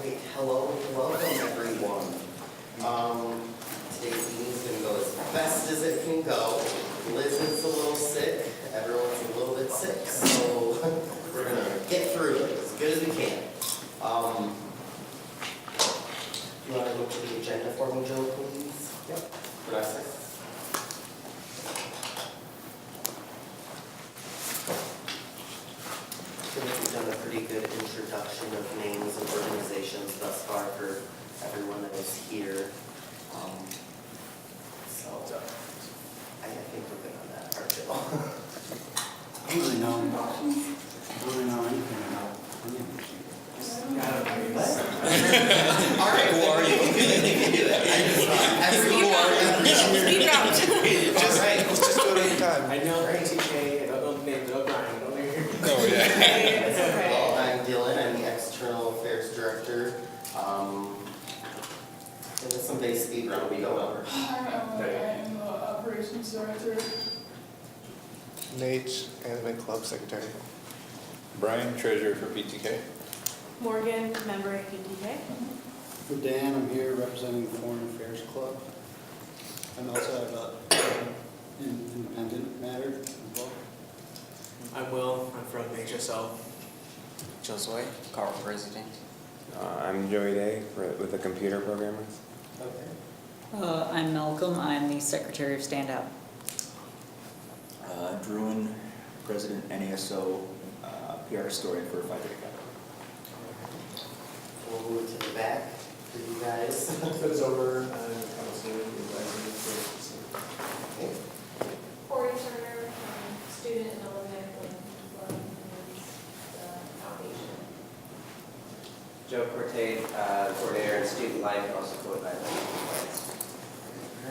Great, hello, welcome everyone. Today's meeting's gonna go as fast as it can go. Liz is a little sick, everyone's a little bit sick, so we're gonna get through it as good as we can. You wanna go to the agenda for me, Joe, please? Yep. What did I say? I feel like we've done a pretty good introduction of names and organizations thus far for everyone that is here. So I think we're good on that part, Jill. I don't really know anything about any of these people. All right, who are you? You can do that. Everyone, all right. Let's just do it every time. I know TK, I don't know the name, but O'Brien, don't hear. Oh, yeah. It's okay. Well, I'm Dylan, I'm the External Affairs Director. And with some base speed round, we go over. I am the operations director. Nate, Anime Club Secretary. Brian, treasurer for PTK. Morgan, member at PTK. For Dan, I'm here representing the Foreign Affairs Club. I'm also an independent matter involved. I'm Will, I'm from HSL. Josue, Carl President. I'm Joey Day with the computer programmers. Okay. I'm Malcolm. I'm the Secretary of Standout. Druin, President NASO, PR historian for Phi Theta Kappa. We'll move to the back for you guys. It's over, counseling, advising, Okay. Corey Turner, student and alumni club and the foundation. Joe Corte, coordinator in student life, also co-advisor.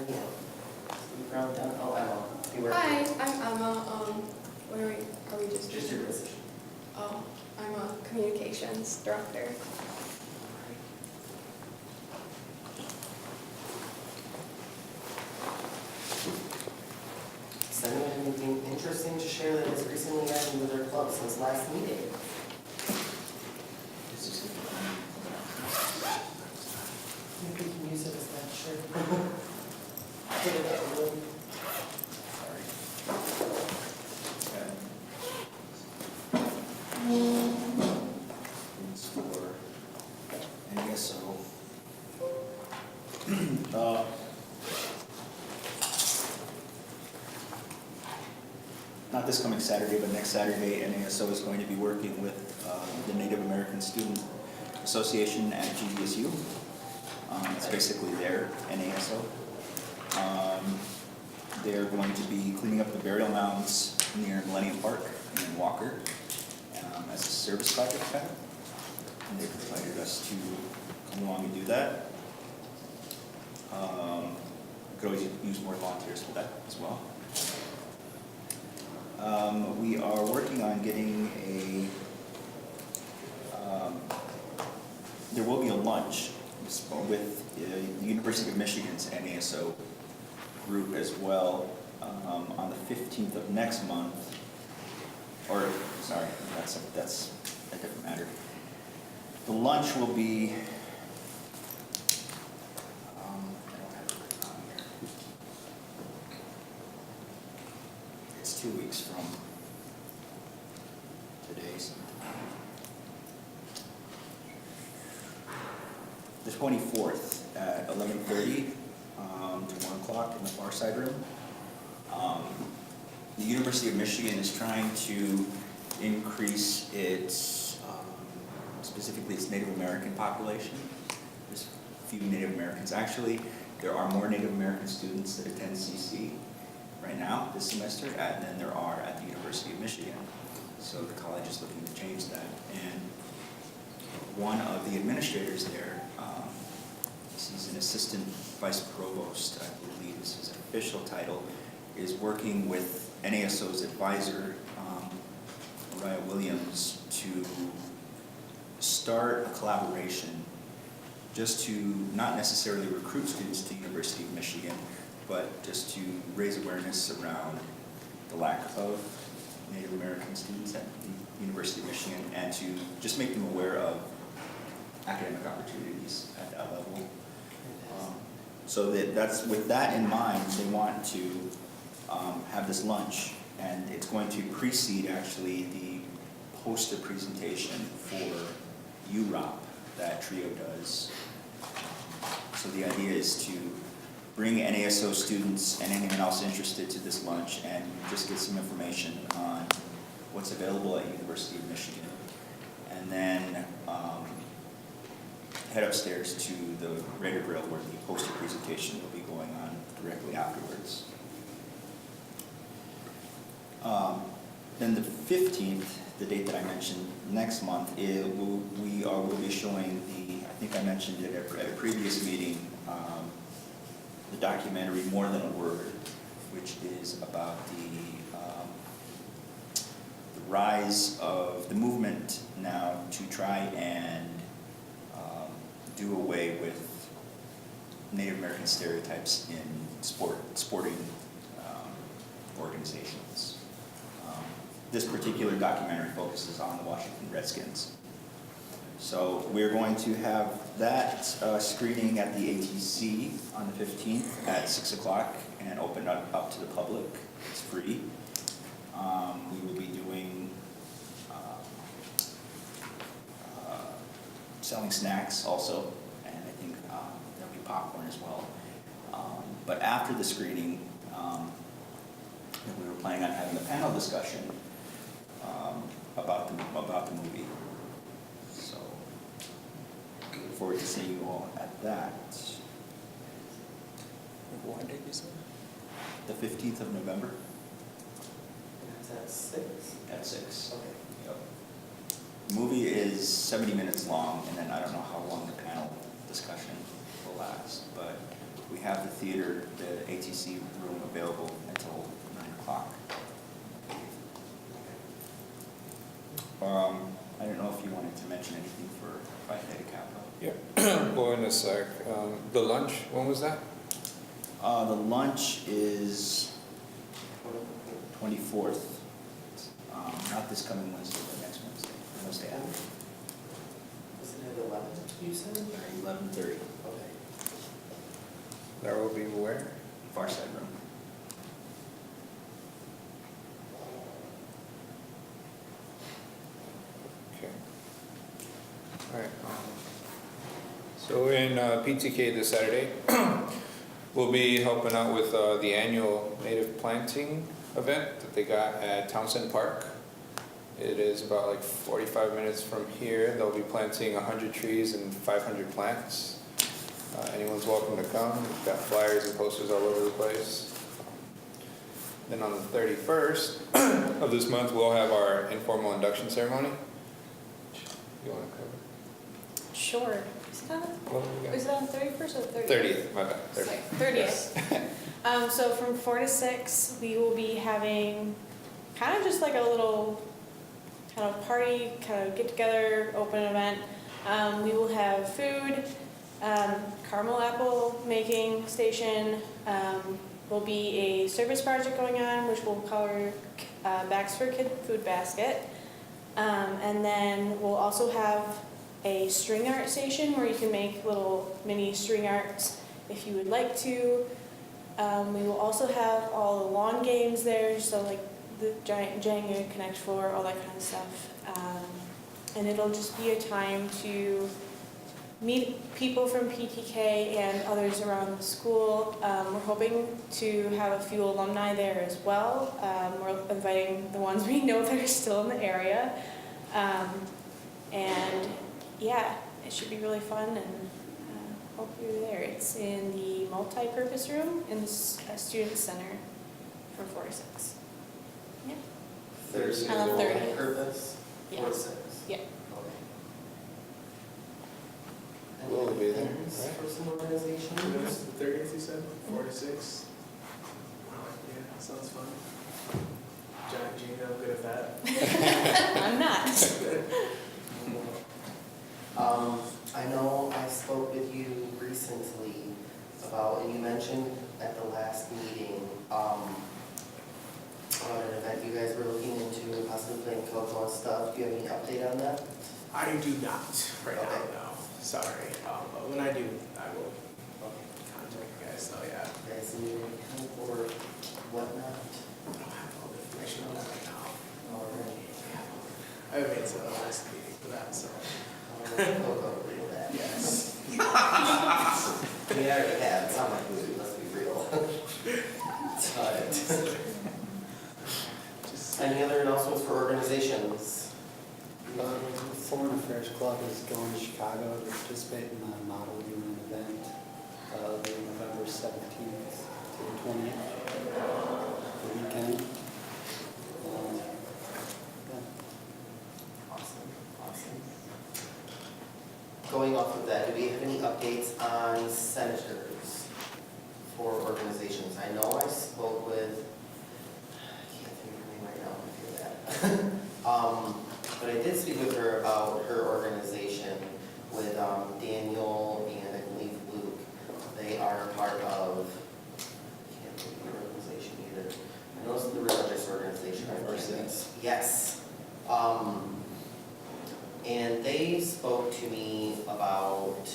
You brown down. Oh, Emma. You were. Hi, I'm Emma. What are we just? Just your position. Oh, I'm a communications director. Does anyone have anything interesting to share that has recently happened with their club since last meeting? Maybe we can use it as that shirt. Put it up a little. It's for NASO. Not this coming Saturday, but next Saturday, NASO is going to be working with the Native American Student Association at GVSU. It's basically their NASO. They're going to be cleaning up the burial mounds near Millennium Park in Walker as a service project kind of. And they provided us to come along and do that. We could always use more volunteers for that as well. We are working on getting there will be a lunch with the University of Michigan's NASO group as well on the 15th of next month. Or, sorry, that's a different matter. The lunch will be, I don't have it written on here. It's 2 weeks from today's. The 24th at 11:30 to 1 o'clock in the far side room. The University of Michigan is trying to increase its, specifically its Native American population. There's a few Native Americans. Actually, there are more Native American students that attend CC right now this semester than there are at the University of Michigan. So the college is looking to change that. And one of the administrators there, he's an assistant vice provost, I believe is his official title, is working with NASO's advisor, Mariah Williams, to start a collaboration just to not necessarily recruit students to the University of Michigan, but just to raise awareness around the lack of Native American students at the University of Michigan and to just make them aware of academic opportunities at that level. So with that in mind, they want to have this lunch, and it's going to precede actually the poster presentation for UROP that TRIO does. So the idea is to bring NASO students and anyone else interested to this lunch and just get some information on what's available at University of Michigan. And then head upstairs to the Raider Grill where the poster presentation will be going on directly afterwards. Then the 15th, the date that I mentioned, next month, will be showing I think I mentioned it at a previous meeting, the documentary More Than a Word, which is about the rise of the movement now to try and do away with Native American stereotypes in sporting organizations. This particular documentary focuses on the Washington Redskins. So we're going to have that screening at the ATC on the 15th at 6 o'clock and open up to the public. It's free. We will be doing selling snacks also, and I think there'll be popcorn as well. But after the screening, we were planning on having a panel discussion about the movie. So look forward to seeing you all at that. What date is it? The 15th of November That's at 6? at 6. Okay. Yep. The movie is 70 minutes long, and then I don't know how long the panel discussion will last, but we have the theater, the ATC room available until 9 o'clock. I don't know if you wanted to mention anything for Phi Theta Kappa. Yeah, well, in a sec. The lunch, when was that? The lunch is 24th, not this coming Wednesday, but next Wednesday, the Wednesday after, Was it at 11, you said? 11:30, Okay. That will be where? far side room. Okay. All right. So in PTK this Saturday, we'll be helping out with the annual native planting event that they got at Townsend Park. It is about like 45 minutes from here. They'll be planting 100 trees and 500 plants. Anyone's welcome to come. We've got flyers and posters all over the place. Then on the 31st of this month, we'll have our informal induction ceremony. You want to cover? Sure. Is it on the 31st or the 30th? 30th, my bad. 30th. So from 4 to 6, we will be having kind of just like a little kind of party, kind of get together, open event. We will have food, caramel apple making station. Will be a service project going on, which will cover Baxter Kid Food Basket. And then we'll also have a string art station where you can make little mini string arts if you would like to. We will also have all the lawn games there, so like the giant Jenga, Connect Four, all that kind of stuff. And it'll just be a time to meet people from PTK and others around the school. We're hoping to have a few alumni there as well. We're inviting the ones we know that are still in the area. And yeah, it should be really fun, and hope you're there. It's in the multi-purpose room in the student center from 4 to 6. Yeah. 30 On the 30th. Purpose? Yeah. 4 to 6? Yeah. Okay. We'll be there, Plans right? for some organizations? The 30th, you said? 4 to 6? Yeah, sounds fun. Giant Jenga, I'm good at that. I'm not. I know I spoke with you recently about, and you mentioned at the last meeting, about an event you guys were looking into, possibly playing Coco and stuff. Do you have any update on that? I do not right now, Okay. no. sorry, but when I do, I will contact you guys, so yeah. Guys need any help or whatnot? I don't have all the information on that right now. Alright. I haven't made it to the last meeting for that, so. We'll go real that. Yes. We already have, it's not like we, let's be real. But, Just, any other announcements for organizations? Foreign Affairs Club is going to Chicago to participate in the Model UN event, the November 17th to the 20th, the weekend. Yeah. Awesome, awesome. Going off of that, do we have any updates on senators for organizations? I know I spoke with, I can't think of her name right now, I feel that. But I did speak with her about her organization with Daniel and I believe Luke. They are part of, I can't think of the organization either. I know it's the religious organization. I think. Yes. And they spoke to me about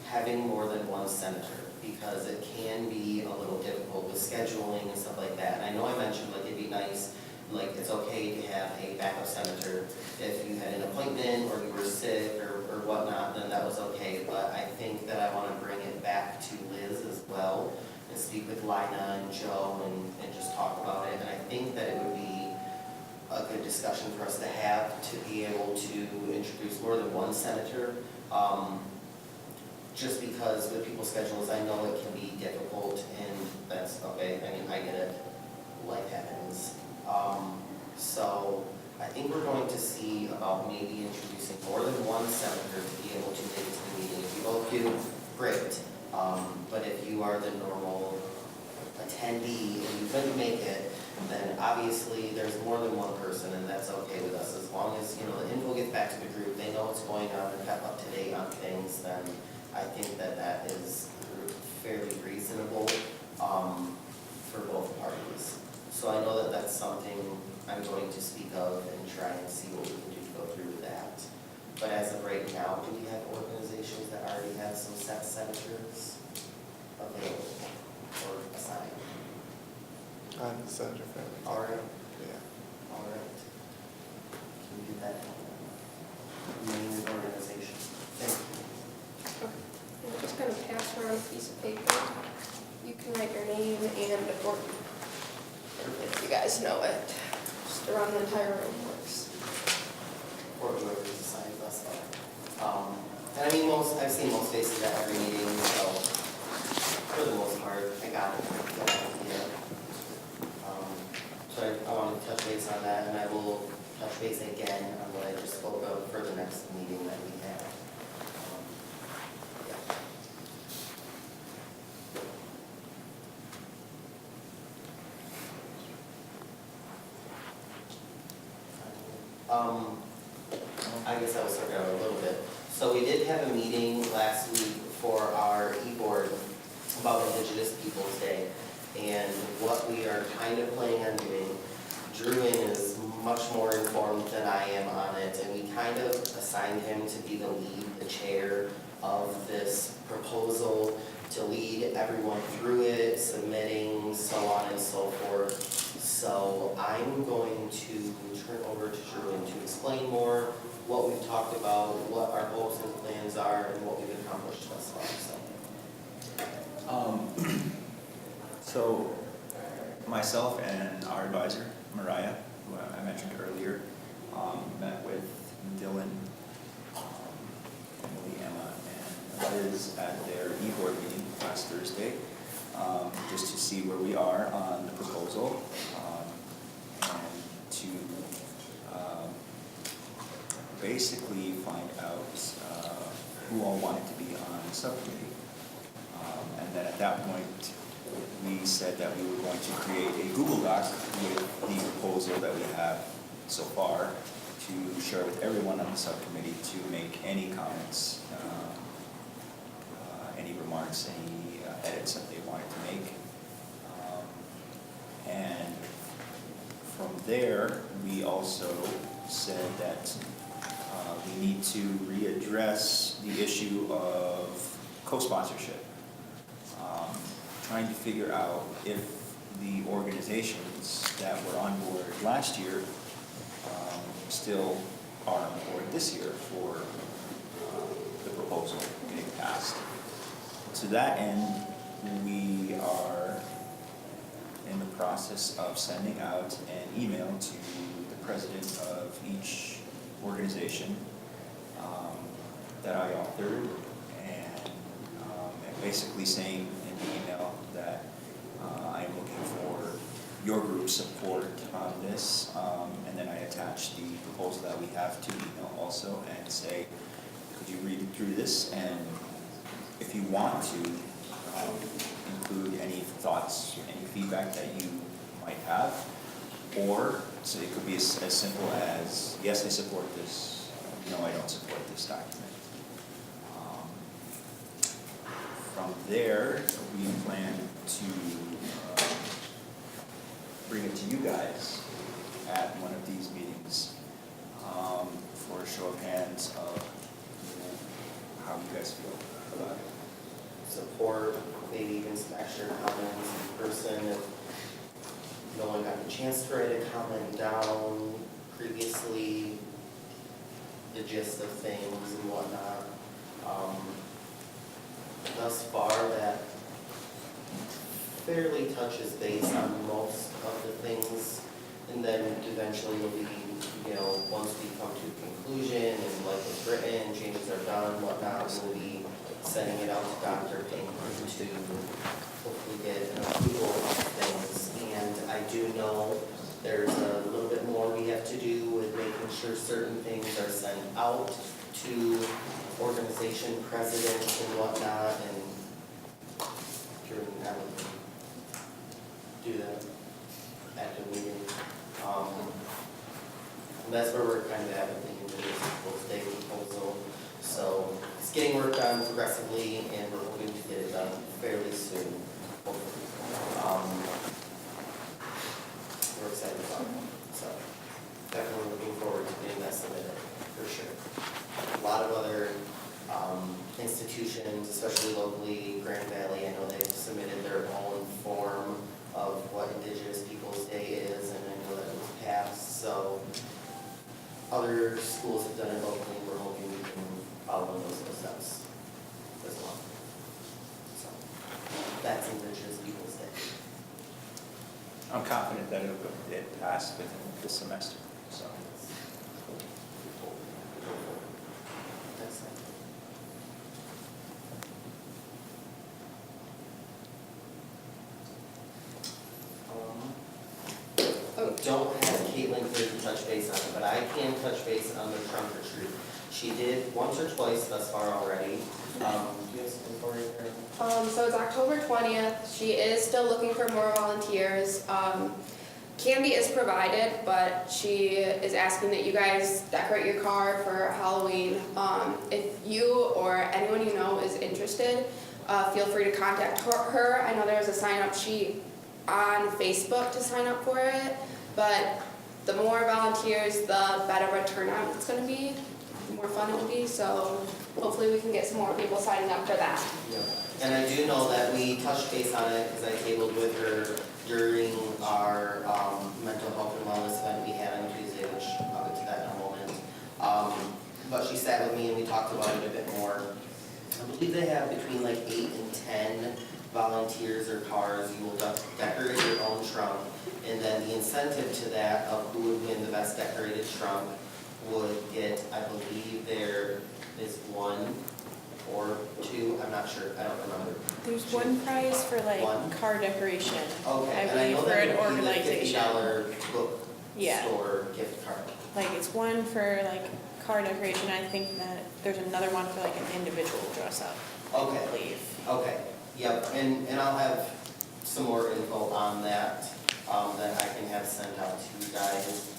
having more than one senator because it can be a little difficult with scheduling and stuff like that. And I know I mentioned like it'd be nice, like it's okay to have a backup senator if you had an appointment or you were sick or whatnot, then that was okay. But I think that I want to bring it back to Liz as well and speak with Lina and Joe and just talk about it. And I think that it would be a good discussion for us to have to be able to introduce more than one senator. Just because with people's schedules, I know it can be difficult and that's okay. I mean, I get it. Life happens. So I think we're going to see about maybe introducing more than one senator to be able to make it to the meeting. If you both do, great. But if you are the normal attendee and you couldn't make it, then obviously there's more than one person and that's okay with us. As long as, you know, the info gets back to the group, they know what's going on and kept up to date on things, then I think that that is fairly reasonable for both parties. So I know that that's something I'm going to speak of and try and see what we can do to go through with that. But as of right now, do we have organizations that already have some set senators available or assigned? I'm the senator family. All right, Yeah. all right. Can we get that name and organization? Thank you. I'm just gonna pass around a piece of paper. You can write your name and if you guys know it, just around the entire room works. Or whoever's assigned thus far. And I mean, I've seen most faces at every meeting, so for the most part, I got it. Yeah. So I want to touch base on that, and I will touch base again on what I just spoke of for the next meeting that we have. I guess I will start out a little bit. So we did have a meeting last week for our e-board about Indigenous Peoples Day and what we are kind of planning on doing. Druin is much more informed than I am on it, and we kind of assigned him to be the lead, the chair of this proposal, to lead everyone through it, submitting, so on and so forth. So I'm going to turn over to Druin to explain more what we've talked about, what our hopes and plans are, and what we've accomplished thus far. So myself and our advisor, Mariah, who I mentioned earlier, met with Dylan, Emily, Emma, and Liz at their e-board meeting last Thursday, just to see where we are on the proposal, and to basically find out who all wanted to be on the subcommittee. And then at that point, we said that we were going to create a Google Doc with the proposal that we have so far to share with everyone on the subcommittee to make any comments, any remarks, any edits that they wanted to make. And from there, we also said that We need to readdress the issue of co-sponsorship. Trying to figure out if the organizations that were on board last year still are on board this year for the proposal getting passed. To that end, we are in the process of sending out an email to the president of each organization that I authored, and basically saying in the email that I'm looking for your group's support on this, and then I attach the proposal that we have to email also and say, could you read through this, and if you want to include any thoughts, any feedback that you might have, or so it could be as simple as, yes, I support this, no, I don't support this document. From there, we plan to bring it to you guys at one of these meetings for a show of hands of how you guys feel about it. Support, maybe even some extra comments in person if no one got the chance to write a comment down previously, the gist of things and whatnot. Thus far, that fairly touches base on most of the things, and then eventually will be, once we come to a conclusion and like it's written, changes are done, whatnot, we'll be sending it out to Dr. Pink to hopefully get an approval of things. And I do know there's a little bit more we have to do with making sure certain things are sent out to organization presidents and whatnot, and during that we can do that at the meeting. And that's where we're kind of at with the municipal state proposal. So it's getting worked on progressively, and we're hoping to get it done fairly soon. We're excited about it. So definitely looking forward to getting that submitted, for sure. A lot of other institutions, especially locally, Grand Valley, I know they've submitted their own form of what Indigenous Peoples' Day is, and I know that it was passed. So other schools have done it locally, and we're hoping we can follow those steps as well. So that's Indigenous Peoples' Day. I'm confident that it'll get passed within this semester, so. That's it. Don't have Caitlin here to touch base on it, but I can touch base on the trunk or treat. She did once or twice thus far already. Do you have something for her? So it's October 20th. She is still looking for more volunteers. Candy is provided, but she is asking that you guys decorate your car for Halloween. If you or anyone you know is interested, feel free to contact her. I know there's a sign-up sheet on Facebook to sign up for it, but the more volunteers, the better of a turnout it's going to be, the more fun it will be. So hopefully we can get some more people signing up for that. Yeah. And I do know that we touched base on it because I tabled with her during our mental health and wellness event we had on Tuesday, which I'll get to that in a moment. But she sat with me and we talked about it a bit more. I believe they have between like 8 and 10 volunteers or cars. You will decorate your own trunk, and then the incentive to that of who would win the best decorated trunk would get, I believe there is 1 or 2, I'm not sure, I don't remember. There's one prize for like One? car decoration. Okay, I and I believe know for that an would be the organization. $50 book Yeah. store gift card. Like it's one for like car decoration. I think that there's another one for like an individual dress up, I Okay, believe. okay, yep, and I'll have some more info on that, that I can have sent out to you guys.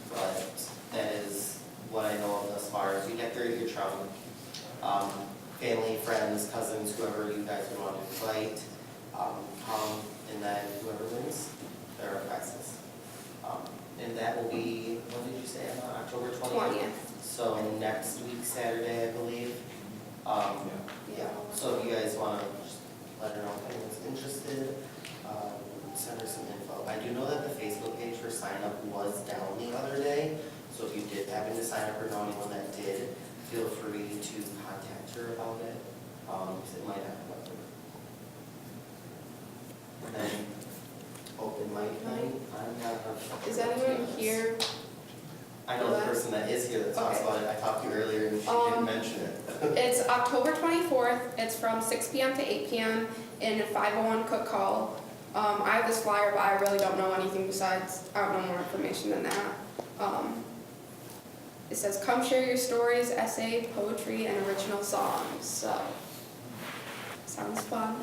But that is what I know of thus far. If you decorate your trunk, family, friends, cousins, whoever you guys would want to invite, come, and then whoever wins, there are prizes. And that will be, when did you say, Emma? October 20th? 20th. so next week, Saturday, I believe. Yeah, so if you guys wanna just let her know if anyone's interested, send her some info. I do know that the Facebook page for sign up was down the other day, so if you did happen to sign up or know anyone that did, feel free to contact her about it, because it might have went through. And then, open mic night, I'm not. Is anyone here? I know the person that is here that talks Okay. about it, I talked to you earlier and she didn't mention it. It's October 24th. It's from 6 p.m. to 8 p.m. in 501 Cook Hall. I have this flyer, but I really don't know anything besides, I don't know more information than that. It says, come share your stories, essay, poetry, and original songs. So, sounds fun.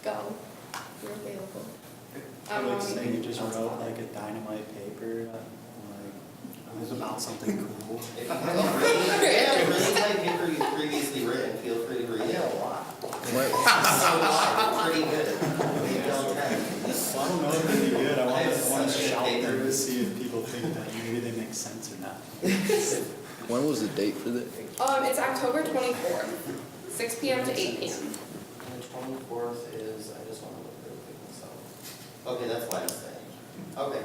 Go. You're available. So you just wrote like a dynamite paper, like, it was about something cool. If you have a really tight paper you've previously written, feel free to read it. So, pretty good. Maybe don't have. Well, I don't know if it'd be good, I want to Such a shout paper. through to see if people think that maybe they make sense or not. When was the date for that? It's October 24th, 6 p.m. to 8 p.m. And the 24th is, I just want to look real quick myself. Okay, that's Wednesday. Okay.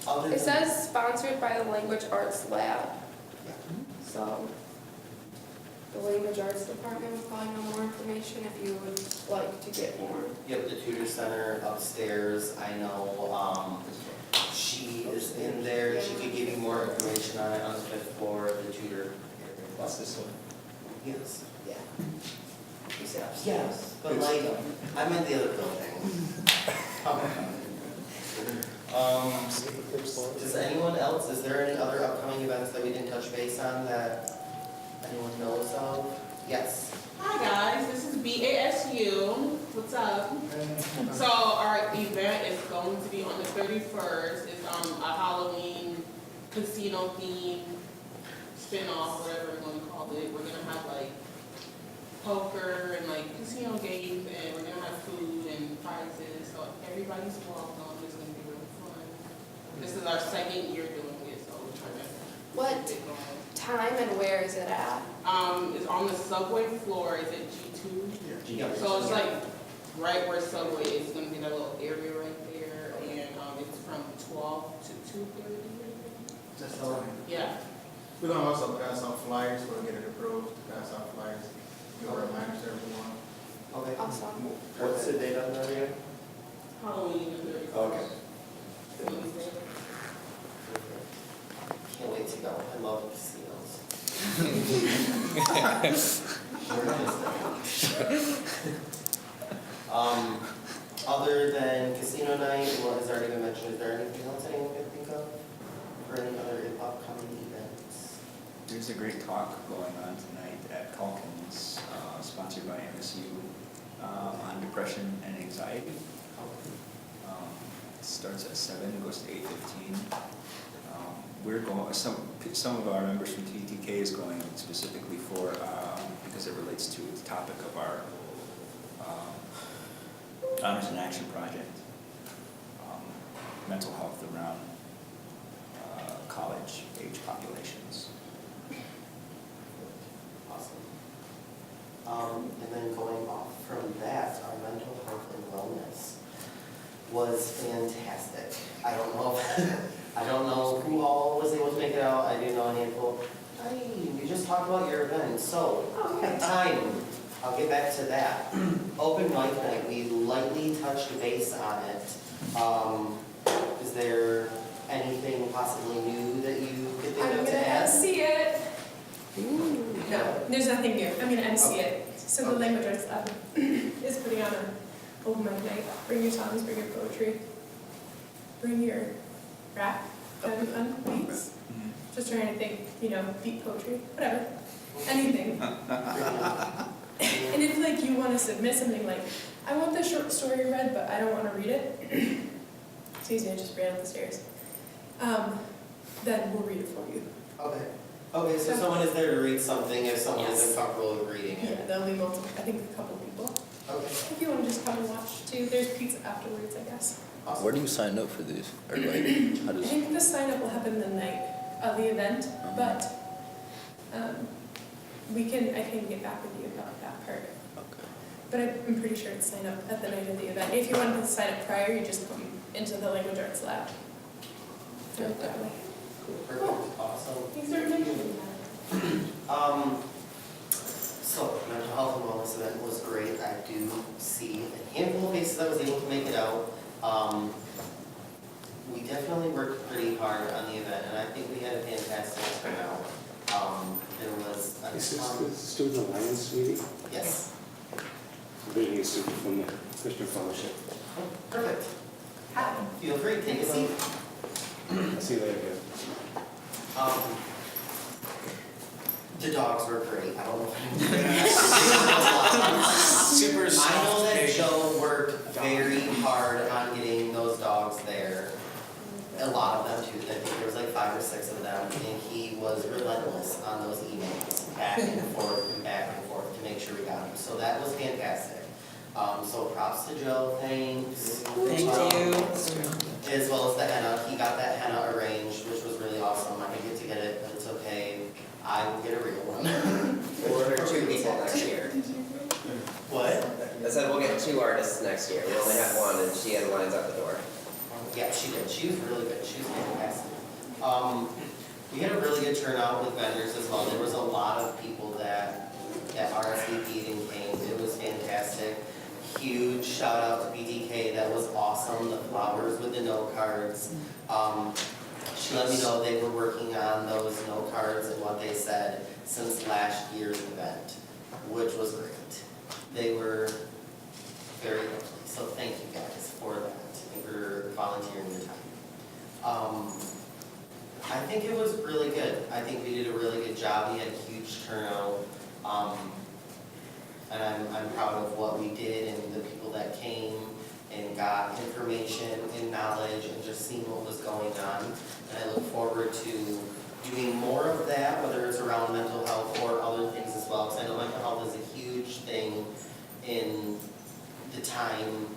Other It than- says sponsored by the Language Arts Lab. So, the Language Arts Department will probably know more information if you would like to get more. Yep, the tutor center upstairs, I know, she is in there, she could give you more information on it on the 5th floor, the tutor. What's this one? Yes. Yeah. You said upstairs. Yes, but like, I meant the other building. Does anyone else, is there any other upcoming events that we didn't touch base on that anyone knows of? Yes. Hi guys, this is BASU. What's up? So our event is going to be on the 31st. It's a Halloween casino theme spin-off, whatever we're going to call it. We're gonna have like poker and like casino games, and we're gonna have food and prizes. So everybody's welcome. It's gonna be really fun. This is our second year doing it, so we're trying to What get going. time and where is it at? It's on the subway floor. Is it G2? Yeah. So it's like right where Subway is. It's gonna be that little area right there, and it's from 12 to 2:30. Just all right. Yeah. We're gonna also pass out flyers, we'll get it approved, to pass out flyers, give a reminder to everyone. Okay. Awesome. What's the date on that again? Halloween the 31st. Okay. Wednesday. Can't wait to go, I love casinos. Other than casino night, what has already been mentioned, is there anything else anyone can think of? For any other upcoming events? There's a great talk going on tonight at Calkins, sponsored by MSU, on depression and anxiety. It starts at 7, goes to 8:15. We're going, some of our members from TTK is going specifically for, because it relates to the topic of our Honors in Action project, mental health around college age populations. Awesome. And then going off from that, our mental health and wellness was fantastic. I don't know who all was able to make it out. I do know a handful. Hey, we just talked about your event, so time. I'll get back to that. Open mic night, we lightly touched base on it. Is there anything possibly new that you could think I'm of to gonna add? MC it. No, there's nothing new. I'm gonna MC it. So the Language Arts Lab is putting on an open mic night. Bring your songs, bring your poetry, bring your rap, fun beats. Just trying to think, beat poetry, whatever, anything. And if like you want to submit something like, I want this short story read, but I don't want to read it. Excuse me, I just ran up the stairs. Then we'll read it for you. Okay, so someone is there to read something if someone Yes. isn't comfortable with reading Yeah, it. there'll be multiple, I think a couple people. Okay. If you want to just come and watch too, there's pizza afterwards, I guess. Awesome. Where do you sign up for these? Or like, how I does? think the sign up will happen the night of the event, but I can get back with you about that part. Okay. But I'm pretty sure it's sign up at the night of the event. If you wanted to sign up prior, you just come into the language arts lab. Do it that way. Perfect, awesome. Thanks for mentioning that. So, mental health and wellness event was great. I do see a handful of faces that was able to make it out. We definitely worked pretty hard on the event, and I think we had a fantastic turnout. There was a Is this ton. the Student Alliance meeting? Yes. I'm bringing a student from the Christian Fellowship. Oh, perfect. Hi. Feel free, take a seat. I'll see you later, guys. The dogs were great. I don't know if Super I know soft, that big Joe worked very hard on getting those dogs there. A lot of them too. I think there was like 5 or 6 of them, and he was relentless on those emails, back and forth to make sure we got them. So that was fantastic. So props to Joe, thanks. Thank you. As well as the henna. He got that henna arranged, which was really awesome. I didn't get to get it, but it's okay. I will get a real one. We'll order 2 people next year. What? I said we'll get 2 artists next year. We only had 1 and she had lines out the door. Yeah, she did. She was really good. She was fantastic. We had a really good turnout with vendors as well. There was a lot of people that RSVP'd and came. It was fantastic. Huge shout out to BDK. That was awesome. The flowers with the note cards. She let me know they were working on those note cards and what they said since last year's event, which was great. They were very lovely. So thank you guys for that and for volunteering your time. I think it was really good. I think we did a really good job. We had a huge turnout. And I'm proud of what we did and the people that came and got information and knowledge and just seeing what was going on. And I look forward to doing more of that, whether it's around mental health or other things as well. Because I know mental health is a huge thing in the time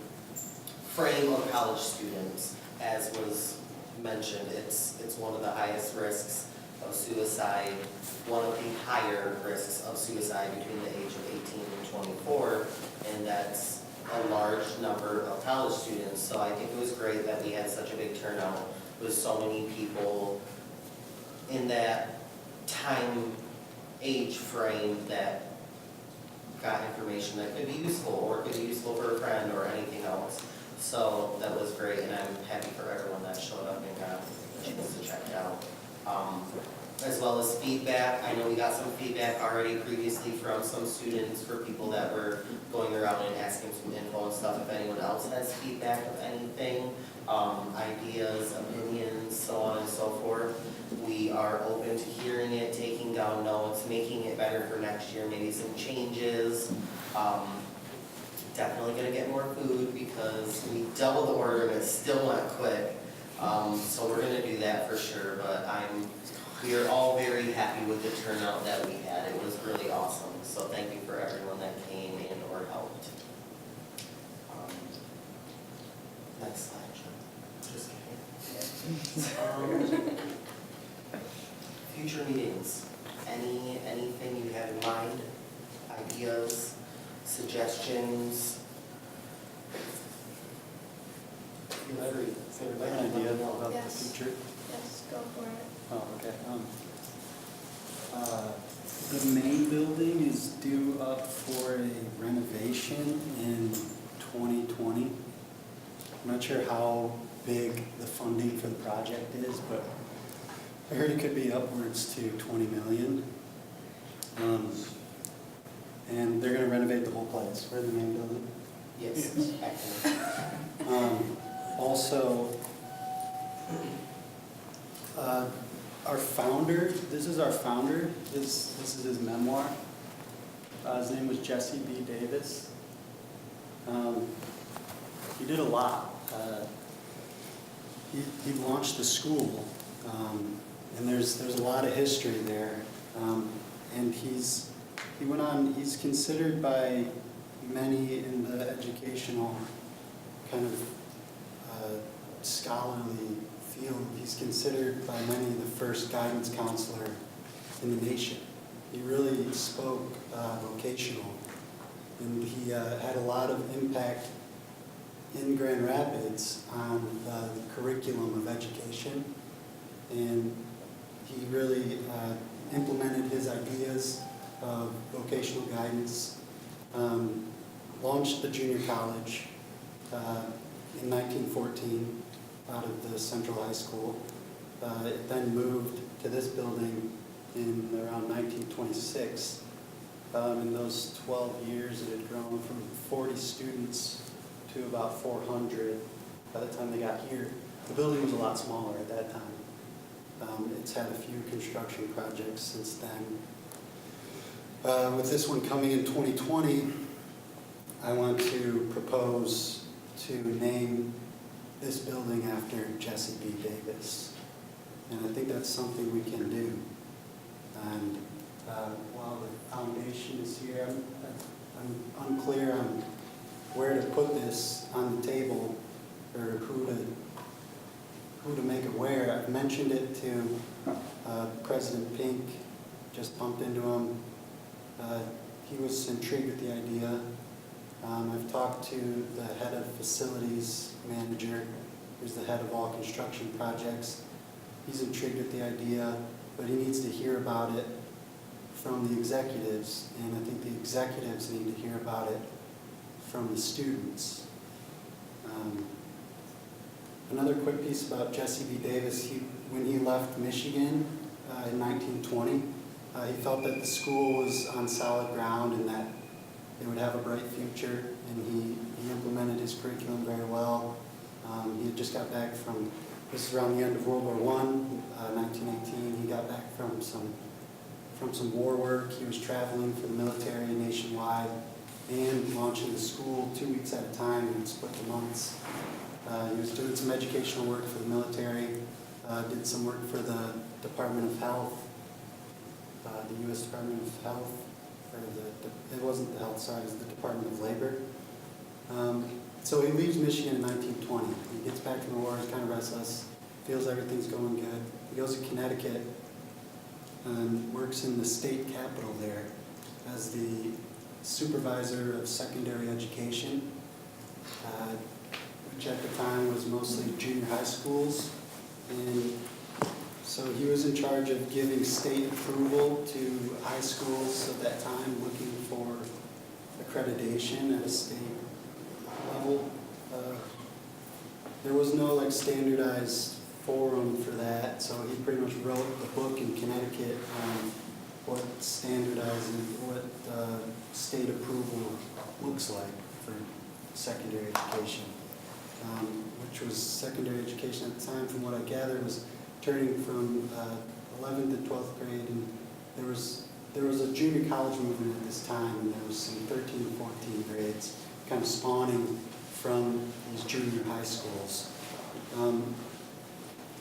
frame of college students. As was mentioned, it's one of the highest risks of suicide, one of the higher risks of suicide between the age of 18 and 24, and that's a large number of college students. So I think it was great that we had such a big turnout with so many people in that time age frame that got information that could be useful or could be useful for a friend or anything else. So that was great, and I'm happy for everyone that showed up and got a chance to check it out. As well as feedback, I know we got some feedback already previously from some students for people that were going around and asking some info and stuff. If anyone else has feedback of anything, ideas, opinions, so on and so forth, we are open to hearing it, taking down notes, making it better for next year, maybe some changes. Definitely gonna get more food because we doubled the order and it's still not quick. So we're gonna do that for sure, but we are all very happy with the turnout that we had. It was really awesome. So thank you for everyone that came and or helped. Next slide, John. Just kidding. Future meetings. Anything you have in mind? Ideas? Suggestions? Feel free. I have an idea about the Yes. future. Yes, go for it. Oh, okay. The main building is due up for a renovation in 2020. I'm not sure how big the funding for the project is, but I heard it could be upwards to 20 million. And they're gonna renovate the whole place. We're in the main building. Yes. Also, our founder, this is our founder, this is his memoir. His name was Jesse B. Davis. He did a lot. He launched the school, and there's a lot of history there. And he's considered by many in the educational kind of scholarly field. He's considered by many the first guidance counselor in the nation. He really spoke vocational, and he had a lot of impact in Grand Rapids on the curriculum of education, and he really implemented his ideas of vocational guidance, launched the junior college in 1914 out of the Central High School. It then moved to this building in around 1926. In those 12 years, it had grown from 40 students to about 400 by the time they got here. The building was a lot smaller at that time. It's had a few construction projects since then. With this one coming in 2020, I want to propose to name this building after Jesse B. Davis. And I think that's something we can do. And while the foundation is here, I'm unclear on where to put this on the table or who to make aware. I've mentioned it to President Pink, just bumped into him. He was intrigued with the idea. I've talked to the head of facilities manager, who's the head of all construction projects. He's intrigued with the idea, but he needs to hear about it from the executives, and I think the executives need to hear about it from the students. Another quick piece about Jesse B. Davis, when he left Michigan in 1920, he felt that the school was on solid ground and that it would have a bright future, and he implemented his curriculum very well. He had just got back from, this is around the end of World War I, 1918. He got back from some war work. He was traveling for the military nationwide and launching the school 2 weeks at a time and split the months. He was doing some educational work for the military, did some work for the Department of Health, the U.S. Department of Health, or it wasn't the health side, it was the Department of Labor. So he leaves Michigan in 1920. He gets back from the war, he's kind of restless, feels everything's going good. He goes to Connecticut and works in the state capitol there as the supervisor of secondary education, which at the time was mostly junior high schools. And so he was in charge of giving state approval to high schools at that time looking for accreditation at a state level. There was no standardized forum for that, so he pretty much wrote a book in Connecticut on what standardizing, what state approval looks like for secondary education, which was secondary education at the time, from what I gather, was turning from 11th to 12th grade, and there was a junior college movement at this time, and there was some 13 and 14 grades kind of spawning from these junior high schools.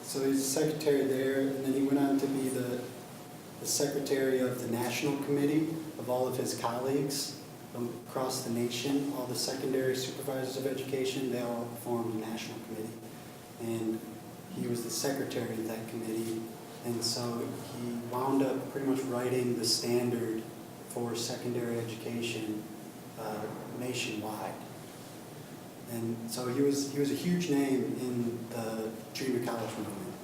So he's a secretary there, and then he went on to be the secretary of the national committee of all of his colleagues across the nation. All the secondary supervisors of education, they all formed a national committee. And he was the secretary of that committee, and so he wound up pretty much writing the standard for secondary education nationwide. And so he was a huge name in the junior college movement,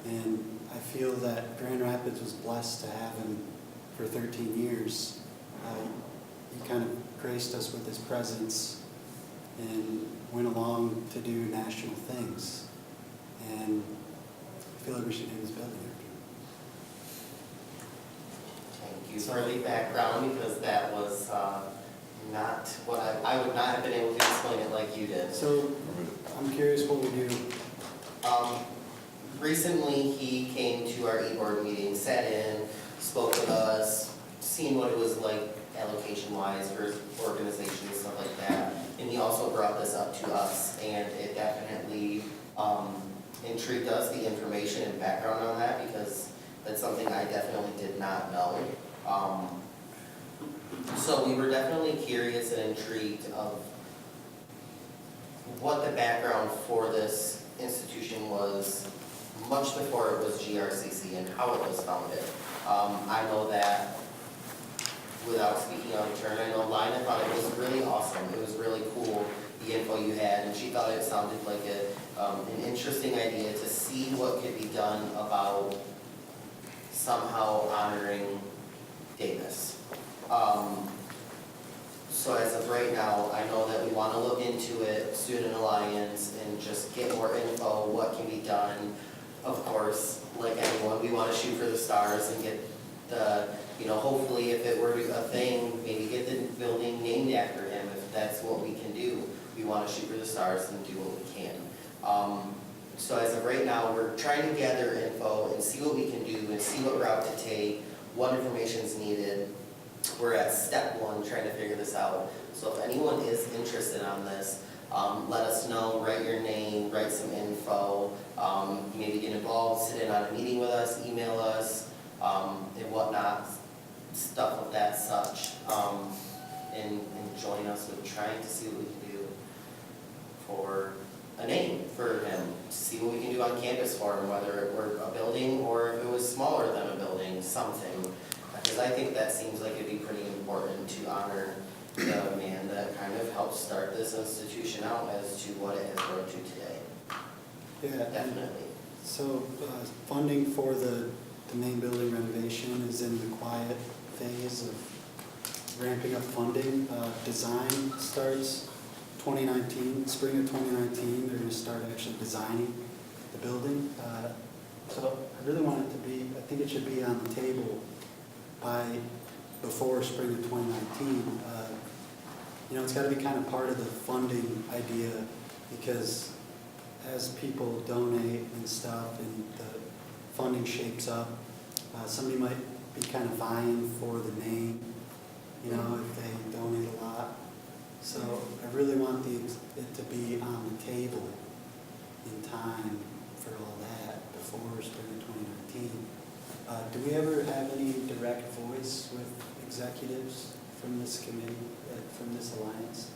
and I feel that Grand Rapids was blessed to have him for 13 years. He kind of graced us with his presence and went along to do national things. And I feel like we should name this building after him. Thank you for the background, because that was not what I would not have been able to explain it like you did. So I'm curious what we do. Recently, he came to our e-board meeting, sat in, spoke with us, seen what it was like allocation-wise for organizations, stuff like that. And he also brought this up to us, and it definitely intrigued us, the information and background on that, because that's something I definitely did not know. So we were definitely curious and intrigued of what the background for this institution was much before it was GRCC and how it was founded. I know that, without speaking out of turn, I know Lina thought it was really awesome. It was really cool, the info you had, and she thought it sounded like an interesting idea to see what could be done about somehow honoring Davis. So as of right now, I know that we want to look into it, Student Alliance, and just get more info, what can be done. Of course, like anyone, we want to shoot for the stars and get the, hopefully if it were a thing, maybe get the building named after him, if that's what we can do. We want to shoot for the stars and do what we can. So as of right now, we're trying to gather info and see what we can do and see what route to take, what information is needed. We're at step one, trying to figure this out. So if anyone is interested on this, let us know, write your name, write some info, maybe get involved, sit in on a meeting with us, email us, and whatnot, stuff of that such, and join us with trying to see what we can do for a name for him, to see what we can do on campus for him, whether it were a building or if it was smaller than a building, something. Because I think that seems like it'd be pretty important to honor the man that kind of helped start this institution out as to what it has grown to today. Yeah, Definitely. so funding for the main building renovation is in the quiet phase of ramping up funding. Design starts 2019, spring of 2019, they're going to start actually designing the building. So I really want it to be, I think it should be on the table before spring of 2019. It's got to be kind of part of the funding idea, because as people donate and stuff and the funding shapes up, somebody might be kind of vying for the name, if they donate a lot. So I really want it to be on the table in time for all that before spring of 2019. Do we ever have any direct voice with executives from this committee, from this alliance?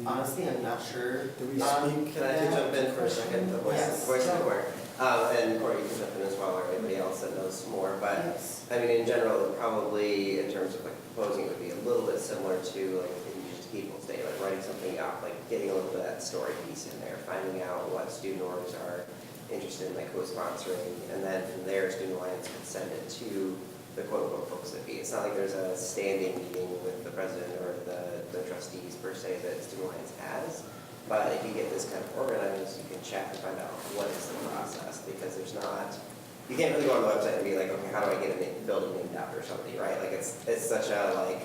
Honestly, I'm not sure. Do we speak? Can I jump in for a second? The Yes. voice of the court. And Cory, you can jump in as well, or anybody else that knows more. But Yes. I mean, in general, probably in terms of like proposing, it would be a little bit similar to like Indigenous Peoples Day, like writing something up, like getting a little bit of that story piece in there, finding out what student orgs are interested in, like co-sponsoring, and then from there, Student Alliance could send it to the quote-unquote folks that be. It's not like there's a standing meeting with the president or the trustees per se that Student Alliance has. But if you get this kind of organized, you can check and find out what is the process, because there's not, you can't really go on the website and be like, okay, how do I get a building named after somebody, right? Like it's such a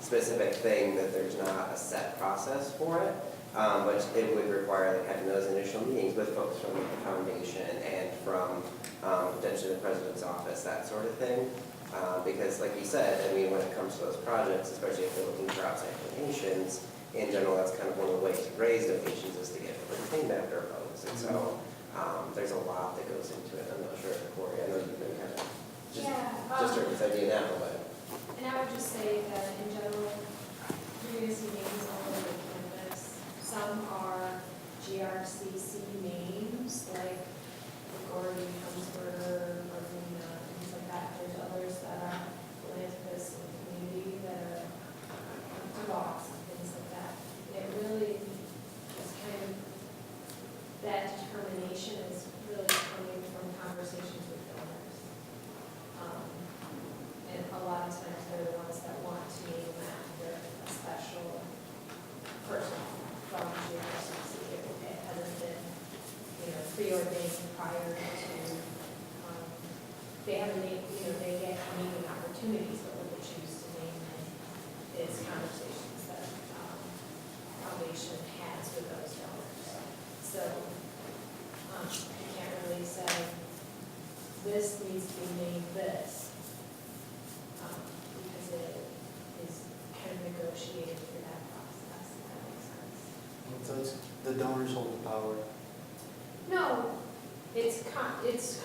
specific thing that there's not a set process for it. But it would require having those initial meetings with folks from the foundation and from potentially the president's office, that sort of thing. Because like you said, I mean, when it comes to those projects, especially if they're looking for outside donations, in general, that's kind of one of the ways to raise donations is to get buildings named after folks. And so there's a lot that goes into it. I'm not sure, Cory, I know you've been kind of just heard this idea now, but. And I would just say that in general, you're going to see names all over the campus. Some are GRCC names, like Gordy, Huntsberger, Marlena, things like that. There's others that are philanthropists in the community that are dogs and things like that. It really is kind of, that determination is really coming from conversations with donors. And a lot of times they're the ones that want to name after a special person from GRCC. It hasn't been, preordained prior to, they haven't made, they get naming opportunities, but what they choose to name them is conversations that foundation has with those donors. So you can't really say, this needs to be named this, because it is kind of negotiated through that process, if that makes sense. So the donors hold the power. No, it's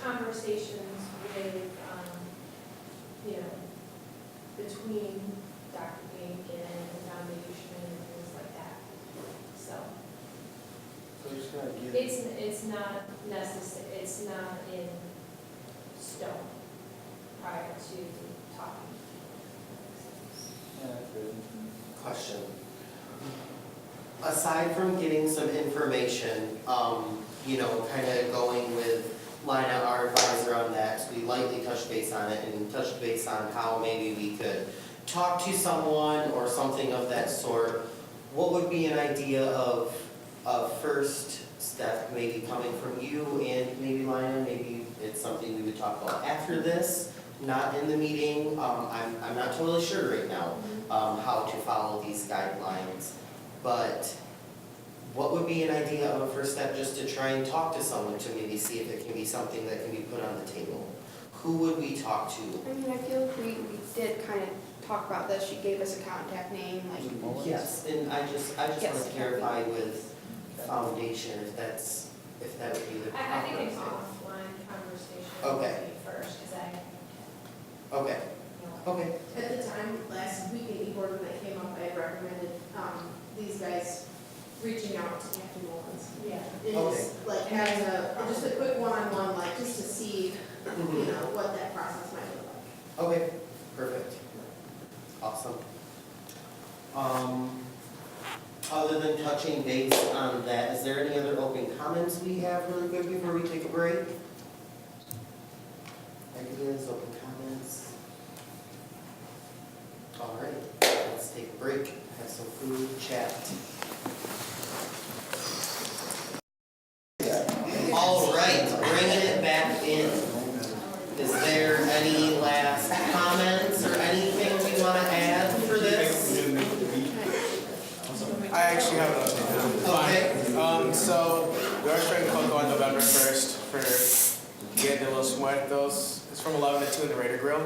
conversations with, between Dr. Pink and the foundation and things like that. So, It's not necessary, it's not in stone prior to talking. Question. Aside from getting some information, kind of going with Lina, our advisor on that, so we lightly touched base on it and touched base on how maybe we could talk to someone or something of that sort. What would be an idea of a first step, maybe coming from you and maybe Lina, maybe it's something we would talk about after this, not in the meeting. I'm not totally sure right now, how to follow these guidelines. But what would be an idea of a first step just to try and talk to someone to maybe see if it can be something that can be put on the table? Who would we talk to? I mean, I feel like we did kind of talk about this. She gave us a contact name, like. Yes, and I just want Yes. to clarify with foundation if that would be the proper. I think an thing. offline conversation Okay. would be first, because Okay, okay, At the time, last week in e-board when that came up, I had recommended, these guys reaching out to Captain Mullins. yeah. It's like having just a quick one-on-one, like just to see, Mhm. what that process might look like. Okay, perfect. Awesome. Other than touching base on that, is there any other open comments we have really good before we take a break? Ideas, open comments? All right, let's take a break, have some food, chat. All right, bringing it back in. Is there any last comments or anything we want to add for this? I actually have an update. Okay. So we are starting Coco on November 1st for Dia de los Muertos. It's from 11 to 2 in the Raider Grill.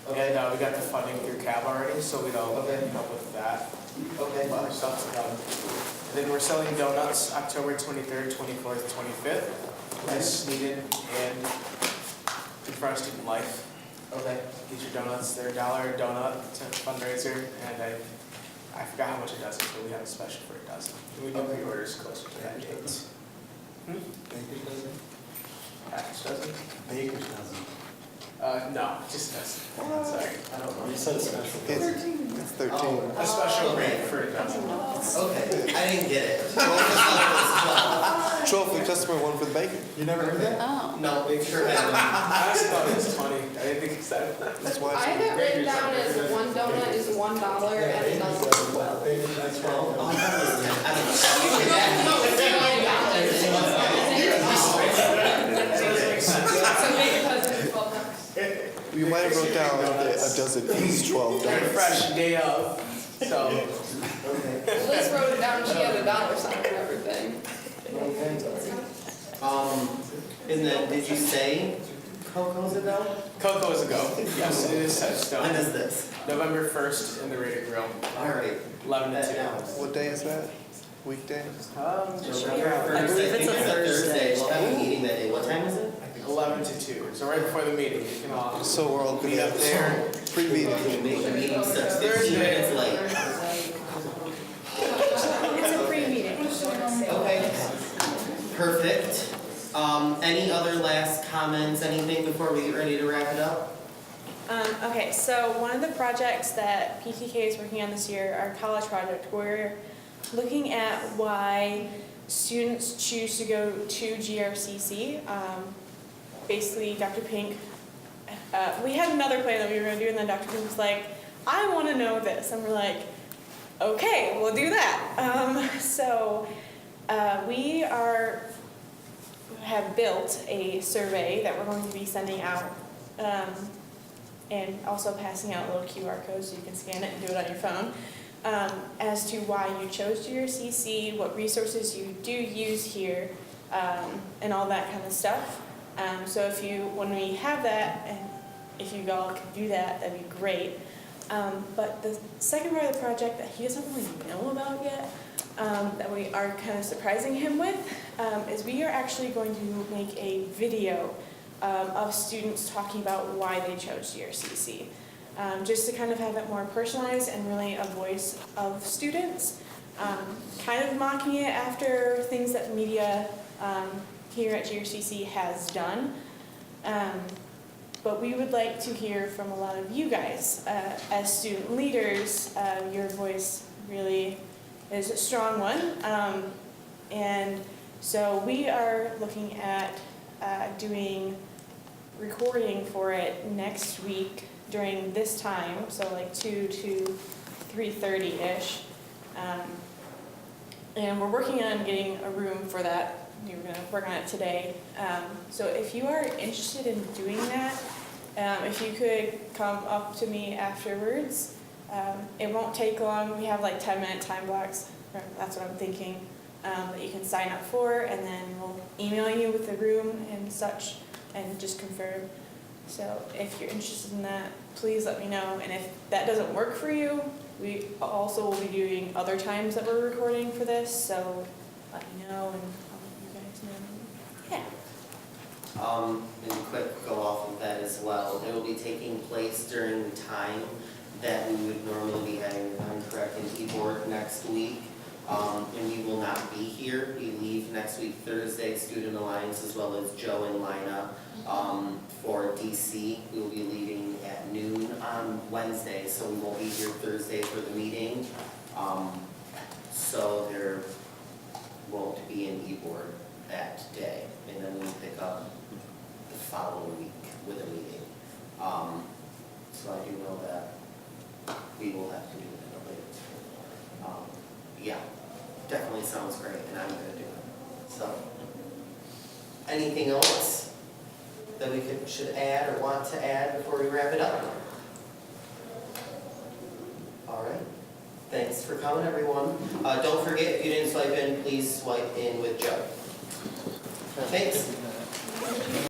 Okay. And we got the funding through CAB already, so we don't Okay. help with that. Okay. Other stuff to come. And then we're selling donuts October 23rd, 24th, 25th. As needed and good for our student life. Okay. Get your donuts, they're $1 a donut, it's a fundraiser, and I forgot how much a dozen, but we have a special for a dozen. And we do Okay. pre-orders closer to that date. Baker's dozen? Package dozen? Baker's dozen. No, just a dozen. Sorry. I don't know. You said special. It's 13. Oh, A special okay. rate for a dozen. Okay, I didn't get it. 12 for customer, 1 for the bacon. You never heard that? Oh. No, we sure haven't. I just thought it was 20, I didn't think it's that. That's why I have it written down as one donut is $1 and a dozen is 12. So make a dozen is $12. you might have wrote down that a dozen is 12 They're dollars. fresh, day of, so. Liz wrote it down, she had a dollar sign and everything. And then, did you say Coco's a go? Coco is a go. Yes, it is set in stone. When is this? November 1st in the Raider Grill, All right. 11 to 2. What day is that? Weekday? November I 1st, believe I it's think a it's a Thursday. We'll have a meeting that day. What time is it? 11 to 2, so right before the meeting, you can all So we're all good meet up there. Pre-meeting. Make the meeting starts 15 minutes late. It's a pre-meeting. Okay. Perfect. Any other last comments, anything before we get ready to wrap it up? Okay, so one of the projects that PTK is working on this year, our college project, we're looking at why students choose to go to GRCC. Basically, Dr. Pink, we had another plan that we were going to do, and then Dr. Pink was like, I want to know this. And we're like, okay, we'll do that. We have built a survey that we're going to be sending out, and also passing out little QR codes so you can scan it and do it on your phone, as to why you chose GRCC, what resources you do use here, and all that kind of stuff. So when we have that, and if you all can do that, that'd be great. But the second part of the project that he doesn't really know about yet, that we are kind of surprising him with, is we are actually going to make a video of students talking about why they chose GRCC. Just to kind of have it more personalized and really a voice of students. kind of mocking it after things that media here at GRCC has done. But we would like to hear from a lot of you guys. As student leaders, your voice really is a strong one. And so we are looking at doing recording for it next week during this time, so like 2 to 3:30-ish. And we're working on getting a room for that. We're going to work on it today. So if you are interested in doing that, if you could come up to me afterwards, it won't take long. We have like 10-minute time blocks. That's what I'm thinking, that you can sign up for, and then we'll email you with the room and such and just confirm. So if you're interested in that, please let me know. And if that doesn't work for you, we also will be doing other times that we're recording for this, so let me know and I'll let you guys know. Yeah. And quick go off of that as well. It will be taking place during the time that we would normally be having, if I'm correct, an e-board next week. And we will not be here. We leave next week Thursday, Student Alliance, as well as Joe and Lina. For DC, we will be leaving at noon on Wednesday, so we won't be here Thursday for the meeting. So there won't be an e-board that day, and then we pick up the following week with a meeting. So I do know that we will have to do it in a later. Yeah, definitely sounds great, and I'm gonna do it. So, anything else that we should add or want to add before we wrap it up? All right, thanks for coming, everyone. Don't forget, if you didn't swipe in, please swipe in with Joe. Thanks.